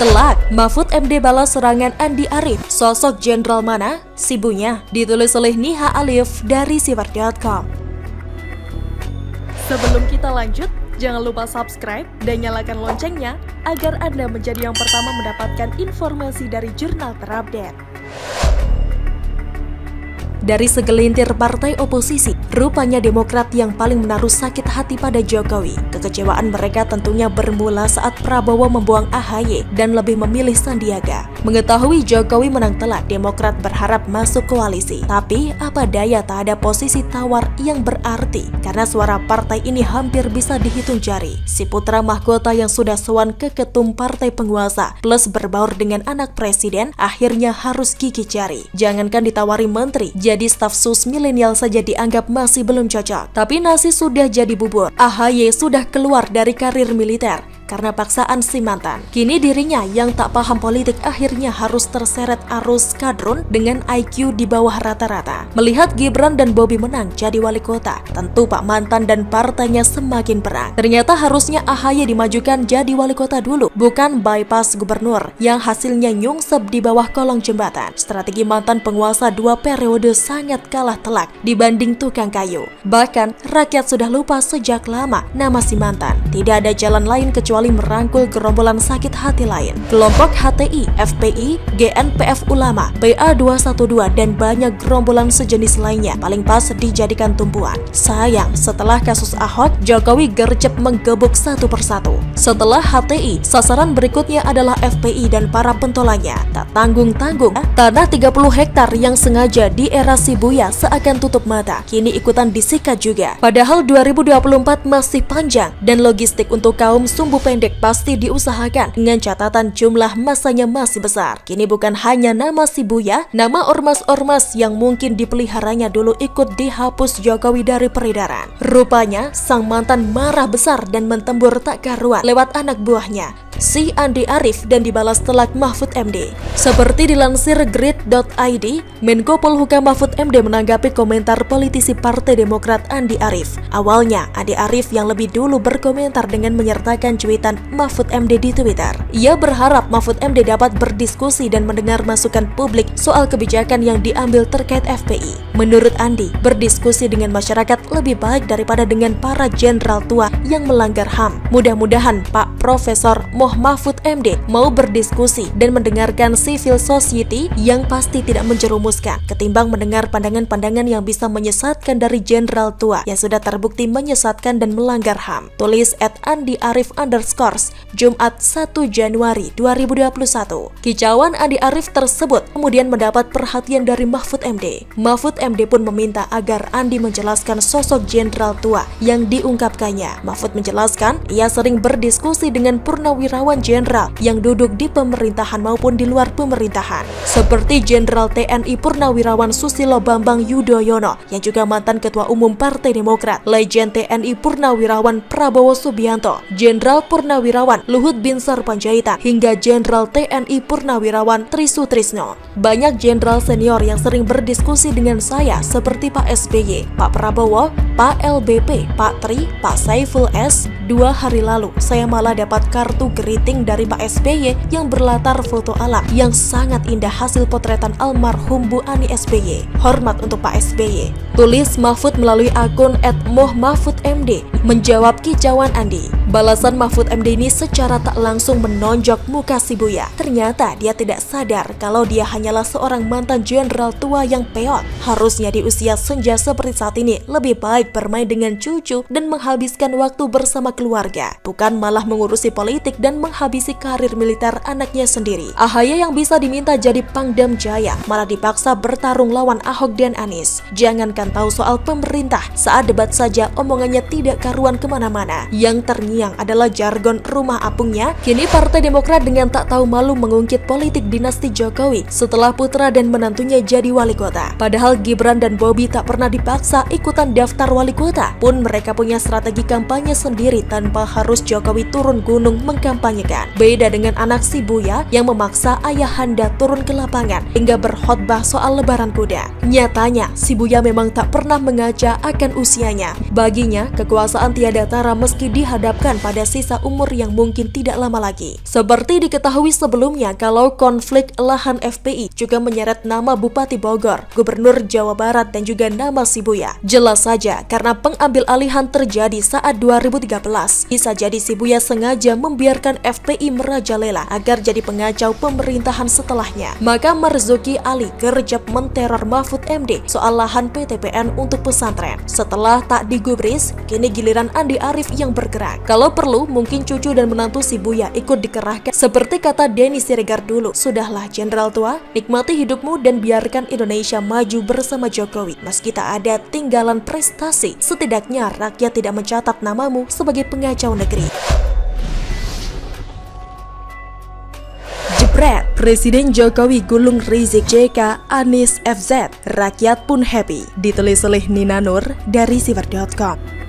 Telak, Mahfud MD balas serangan Andi Arief. Sosok jenderal mana? Sibunya. Ditulis oleh Niha Alif dari Sibar.com. Sebelum kita lanjut, jangan lupa subscribe dan nyalakan loncengnya agar Anda menjadi yang pertama mendapatkan informasi dari jurnal terupdate. Dari segelintir partai oposisi, rupanya Demokrat yang paling menaruh sakit hati pada Jokowi. Kekecewaan mereka tentunya bermula saat Prabowo membuang AHY dan lebih memilih Sandiaga. Mengetahui Jokowi menang telak, Demokrat berharap masuk koalisi. Tapi apa daya tak ada posisi tawar yang berarti, karena suara partai ini hampir bisa dihitung jari. Si putra mahkota yang sudah sowan ke ketum partai penguasa, plus berbaur dengan anak presiden, akhirnya harus gigit jari. Jangankan ditawari menteri, jadi staf sus milenial saja dianggap masih belum cocok. Tapi nasi sudah jadi bubur. AHY sudah keluar dari karir militer karena paksaan si mantan. Kini dirinya yang tak paham politik akhirnya harus terseret arus kadrun dengan IQ di bawah rata-rata. Melihat Gibran dan Bobi menang jadi wali kota, tentu Pak mantan dan partainya semakin perang. Ternyata harusnya AHY dimajukan jadi wali kota dulu, bukan bypass gubernur yang hasilnya nyungsep di bawah kolong jembatan. Strategi mantan penguasa 2 periode sangat kalah telak dibanding tukang kayu. Bahkan rakyat sudah lupa sejak lama nama si mantan. Tidak ada jalan lain kecuali merangkul gerombolan sakit hati lain. Kelompok HTI, FPI, GNPF Ulama, BA212 dan banyak gerombolan sejenis lainnya paling pas dijadikan tumpuan. Sayang, setelah kasus Ahok, Jokowi gercep menggebuk satu persatu. Setelah HTI, sasaran berikutnya adalah FPI dan para pentolannya. Tak tanggung-tanggung, tanah 30 hektar yang sengaja di era Shibuya seakan tutup mata, kini ikutan disikat juga. Padahal 2024 masih panjang dan logistik untuk kaum sumbu pendek pasti diusahakan dengan catatan jumlah masanya masih besar. Kini bukan hanya nama Shibuya, nama ormas-ormas yang mungkin dipeliharanya dulu ikut dihapus Jokowi dari peredaran. Rupanya sang mantan marah besar dan mentembur tak karuan lewat anak buahnya, si Andi Arief, dan dibalas telak Mahfud MD. Seperti dilansir grid.id, Menko Polhukam Mahfud MD menanggapi komentar politisi Partai Demokrat Andi Arief. Awalnya, Andi Arief yang lebih dulu berkomentar dengan menyertakan cuitan Mahfud MD di Twitter. Ia berharap Mahfud MD dapat berdiskusi dan mendengar masukan publik soal kebijakan yang diambil terkait FPI. Menurut Andi, berdiskusi dengan masyarakat lebih baik daripada dengan para jenderal tua yang melanggar HAM. Mudah-mudahan Pak Profesor Mahfud MD mau berdiskusi dan mendengarkan civil society yang pasti tidak menjerumuskan, ketimbang mendengar pandangan-pandangan yang bisa menyesatkan dari jenderal tua yang sudah terbukti menyesatkan dan melanggar HAM. Tulis @andiarif_, Jumat 1 Januari 2021. Kicauan Andi Arief tersebut kemudian mendapat perhatian dari Mahfud MD. Mahfud MD pun meminta agar Andi menjelaskan sosok jenderal tua yang diungkapkannya. Mahfud menjelaskan ia sering berdiskusi dengan purnawirawan jenderal yang duduk di pemerintahan maupun di luar pemerintahan, seperti Jenderal TNI Purnawirawan Susilo Bambang Yudhoyono yang juga mantan Ketua Umum Partai Demokrat, Legend TNI Purnawirawan Prabowo Subianto, Jenderal Purnawirawan Luhut Binsar Panjaitan, hingga Jenderal TNI Purnawirawan Trisutrisno. Banyak jenderal senior yang sering berdiskusi dengan saya seperti Pak SBY, Pak Prabowo, Pak LBP, Pak Tri, Pak Saiful S. 2 hari lalu, saya malah dapat kartu greeting dari Pak SBY yang berlatar foto alam yang sangat indah hasil potretan almarhum Bu Ani SBY. Hormat untuk Pak SBY. Tulis Mahfud melalui akun @mohmahfudmd menjawab kicauan Andi. Balasan Mahfud MD ini secara tak langsung menonjok muka Shibuya. Ternyata dia tidak sadar kalau dia hanyalah seorang mantan jenderal tua yang peot. Harusnya di usia senja seperti saat ini lebih baik bermain dengan cucu dan menghabiskan waktu bersama keluarga, bukan malah mengurusi politik dan menghabisi karir militer anaknya sendiri. AHY yang bisa diminta jadi Pangdam Jaya malah dipaksa bertarung lawan Ahok dan Anies. Jangankan tahu soal pemerintah, saat debat saja omongannya tidak karuan kemana-mana. Yang terngiang adalah jargon rumah apungnya. Kini Partai Demokrat dengan tak tahu malu mengungkit politik dinasti Jokowi setelah putra dan menantunya jadi wali kota. Padahal Gibran dan Bobi tak pernah dipaksa ikutan daftar wali kota, pun mereka punya strategi kampanye sendiri tanpa harus Jokowi turun gunung mengkampanyekan. Beda dengan anak Shibuya yang memaksa ayahanda turun ke lapangan hingga berkhotbah soal lebaran kuda. Nyatanya, Shibuya memang tak pernah mengaca akan usianya. Baginya, kekuasaan tiada tara meski dihadapkan pensiunan pada sisa umur yang mungkin tidak lama lagi. Seperti diketahui sebelumnya kalau konflik lahan FPI juga menyeret nama Bupati Bogor, Gubernur Jawa Barat dan juga nama Shibuya. Jelas saja karena pengambil alihan terjadi saat 2013, bisa jadi Shibuya sengaja membiarkan FPI merajalela agar jadi pengacau pemerintahan setelahnya. Maka Marzuki Ali gercep menteror Mahfud MD soal lahan PTPN untuk pesantren. Setelah tak digubris, kini giliran Andi Arief yang bergerak. Kalau perlu, mungkin cucu dan menantu Shibuya ikut dikerahkan. Seperti kata Denny Siregar dulu, sudahlah jenderal tua, nikmati hidupmu dan biarkan Indonesia maju bersama Jokowi. Meski tak ada tinggalan prestasi, setidaknya rakyat tidak mencatat namamu sebagai pengacau negeri. Jebret, Presiden Jokowi gulung Rizik JK Anies FZ, rakyat pun happy. Ditulis oleh Nina Nur dari Siver.com.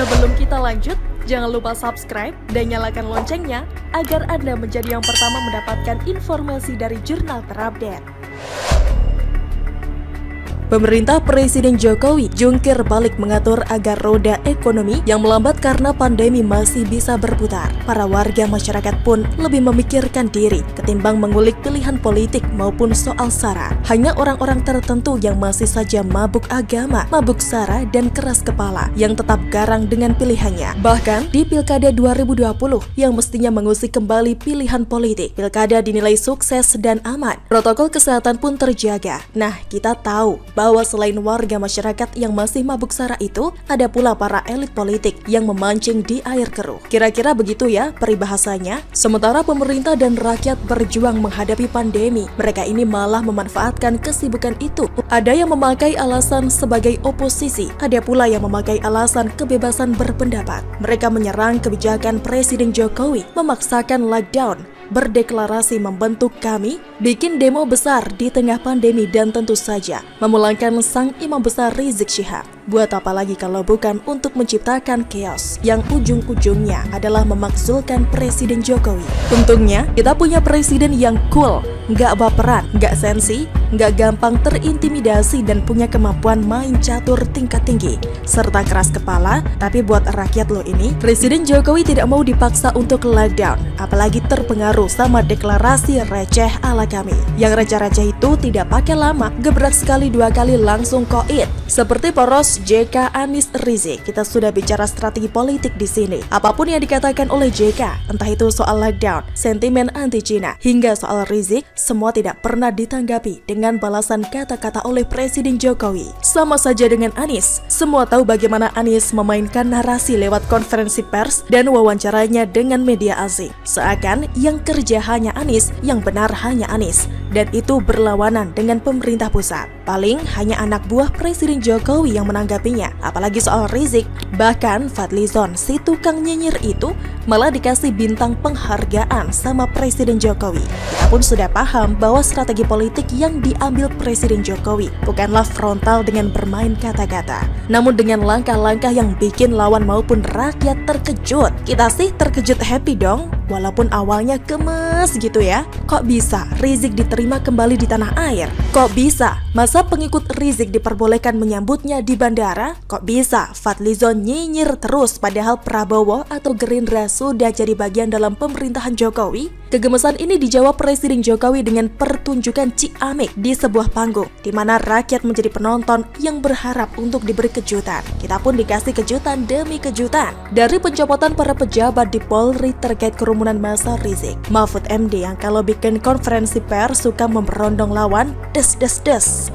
Sebelum kita lanjut, jangan lupa subscribe dan nyalakan loncengnya agar Anda menjadi yang pertama mendapatkan informasi dari jurnal terupdate. Pemerintah Presiden Jokowi jungkir balik mengatur agar roda ekonomi yang melambat karena pandemi masih bisa berputar. Para warga masyarakat pun lebih memikirkan diri ketimbang mengulik pilihan politik maupun soal sara. Hanya orang-orang tertentu yang masih saja mabuk agama, mabuk sara dan keras kepala yang tetap garang dengan pilihannya. Bahkan di Pilkada 2020 yang mestinya mengusik kembali pilihan politik, Pilkada dinilai sukses dan aman. Protokol kesehatan pun terjaga. Nah, kita tahu bahwa selain warga masyarakat yang masih mabuk sara itu, ada pula para elit politik yang memancing di air keruh. Kira-kira begitu ya peribahasanya. Sementara pemerintah dan rakyat berjuang menghadapi pandemi, mereka ini malah memanfaatkan kesibukan itu. Ada yang memakai alasan sebagai oposisi, ada pula yang memakai alasan kebebasan berpendapat. Mereka menyerang kebijakan Presiden Jokowi, memaksakan lockdown, berdeklarasi membentuk kami, bikin demo besar di tengah pandemi dan tentu saja memulangkan sang imam besar Rizik Syihab. Buat apa lagi kalau bukan untuk menciptakan chaos yang ujung-ujungnya adalah memakzulkan Presiden Jokowi. Untungnya kita punya presiden yang cool, nggak baperan, nggak sensi, nggak gampang terintimidasi dan punya kemampuan main catur tingkat tinggi serta keras kepala. Tapi buat rakyat lo ini, Presiden Jokowi tidak mau dipaksa untuk lockdown, apalagi terpengaruh sama deklarasi receh ala kami. Yang receh-receh itu tidak pakai lama, gebrak sekali dua kali langsung koit. Seperti poros JK Anies Rizik, kita sudah bicara strategi politik di sini. Apapun yang dikatakan oleh JK, entah itu soal lockdown, sentimen anti-Cina, hingga soal Rizik, semua tidak pernah ditanggapi dengan balasan kata-kata oleh Presiden Jokowi. Sama saja dengan Anies, semua tahu bagaimana Anies memainkan narasi lewat konferensi pers dan wawancaranya dengan media asing. Seakan yang kerja hanya Anies, yang benar hanya Anies, dan itu berlawanan dengan pemerintah pusat. Paling hanya anak buah Presiden Jokowi yang menanggapinya, apalagi soal Rizik. Bahkan Fadlizon, si tukang nyinyir itu, malah dikasih bintang penghargaan sama Presiden Jokowi. Kita pun sudah paham bahwa strategi politik yang diambil Presiden Jokowi bukanlah frontal dengan bermain kata-kata, namun dengan langkah-langkah yang bikin lawan maupun rakyat terkejut. Kita sih terkejut happy dong, walaupun awalnya gemes gitu ya. Kok bisa Rizik diterima kembali di tanah air? Kok bisa masa pengikut Rizik diperbolehkan menyambutnya di bandara? Kok bisa Fadlizon nyinyir terus padahal Prabowo atau Gerindra sudah jadi bagian dalam pemerintahan Jokowi? Kegemesan ini dijawab Presiden Jokowi dengan pertunjukan ciamik di sebuah panggung, di mana rakyat menjadi penonton yang berharap untuk diberi kejutan. Kita pun dikasih kejutan demi kejutan. Dari pencopotan para pejabat di Polri terkait kerumunan massa Rizik, Mahfud MD yang kalau bikin konferensi pers suka memberondong lawan, des.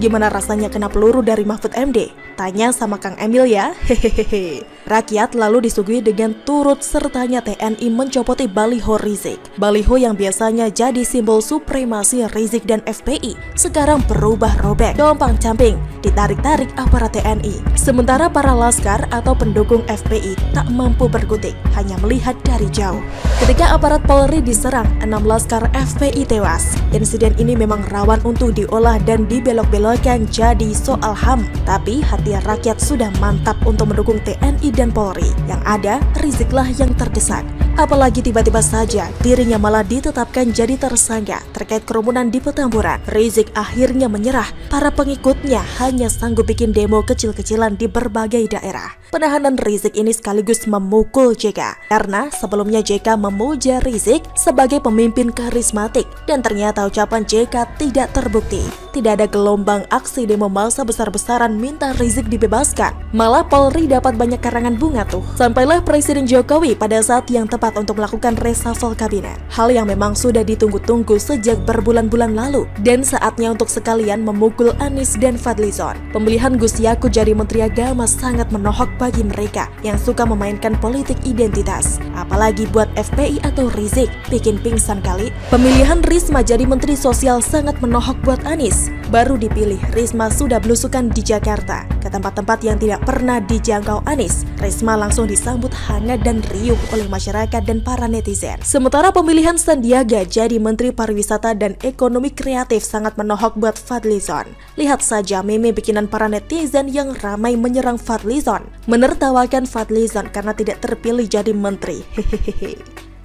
Gimana rasanya kena peluru dari Mahfud MD? Tanya sama Kang Emil ya. Hehehe. Rakyat lalu disuguhi dengan turut sertanya TNI mencopoti baliho Rizik. Baliho yang biasanya jadi simbol supremasi Rizik dan FPI sekarang berubah robek, compang-camping, ditarik-tarik aparat TNI. Sementara para laskar atau pendukung FPI tak mampu berkutik, hanya melihat dari jauh. Ketika aparat Polri diserang, 6 laskar FPI tewas. Insiden ini memang rawan untuk diolah dan dibelok-belokkan jadi soal HAM. Tapi hati rakyat sudah mantap untuk mendukung TNI dan Polri. Yang ada, Riziklah yang terdesak. Apalagi tiba-tiba saja dirinya malah ditetapkan jadi tersangka terkait kerumunan di Petamburan. Rizik akhirnya menyerah. Para pengikutnya hanya sanggup bikin demo kecil-kecilan di berbagai daerah. Penahanan Rizik ini sekaligus memukul JK karena sebelumnya JK memuja Rizik sebagai pemimpin karismatik dan ternyata ucapan JK tidak terbukti. Tidak ada gelombang aksi demo massa besar-besaran minta Rizik dibebaskan. Malah Polri dapat banyak karangan bunga tuh. Sampailah Presiden Jokowi pada saat yang tepat untuk melakukan reshuffle kabinet. Hal yang memang sudah ditunggu-tunggu sejak berbulan-bulan lalu. Dan saatnya untuk sekalian memukul Anies dan Fadlizon. Pemilihan Gus Yakut jadi Menteri Agama sangat menohok bagi mereka yang suka memainkan politik identitas. Apalagi buat FPI atau Rizik, bikin pingsan kali. Pemilihan Risma jadi Menteri Sosial sangat menohok buat Anies. Baru dipilih, Risma sudah belusukan di Jakarta ke tempat-tempat yang tidak pernah dijangkau Anies. Risma langsung disambut hangat dan riuh oleh masyarakat dan para netizen. Sementara pemilihan Sandiaga jadi Menteri Pariwisata dan Ekonomi Kreatif sangat menohok buat Fadlizon. Lihat saja meme bikinan para netizen yang ramai menyerang Fadlizon, menertawakan Fadlizon karena tidak terpilih jadi menteri. Hehehe.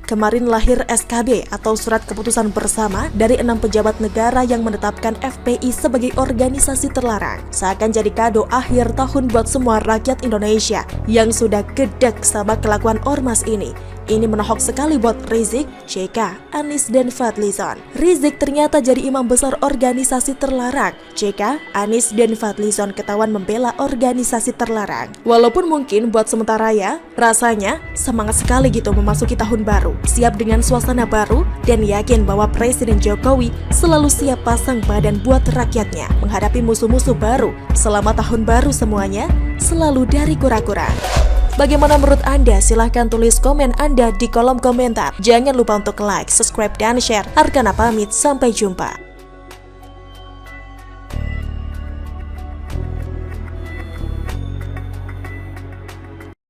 Kemarin lahir SKB atau Surat Keputusan Bersama dari 6 pejabat negara yang menetapkan FPI sebagai organisasi terlarang. Seakan jadi kado akhir tahun buat semua rakyat Indonesia yang sudah gedek sama kelakuan ormas ini. Ini menohok sekali buat Rizik, JK, Anies, dan Fadlizon. Rizik ternyata jadi imam besar organisasi terlarang. JK, Anies, dan Fadlizon ketahuan membela organisasi terlarang. Walaupun mungkin buat sementara ya, rasanya semangat sekali gitu memasuki tahun baru. Siap dengan suasana baru dan yakin bahwa Presiden Jokowi selalu siap pasang badan buat rakyatnya menghadapi musuh-musuh baru. Selama tahun baru semuanya selalu dari kura-kura. Bagaimana menurut Anda? Silahkan tulis komen Anda di kolom komentar. Jangan lupa untuk like, subscribe, dan share. Arkana pamit, sampai jumpa.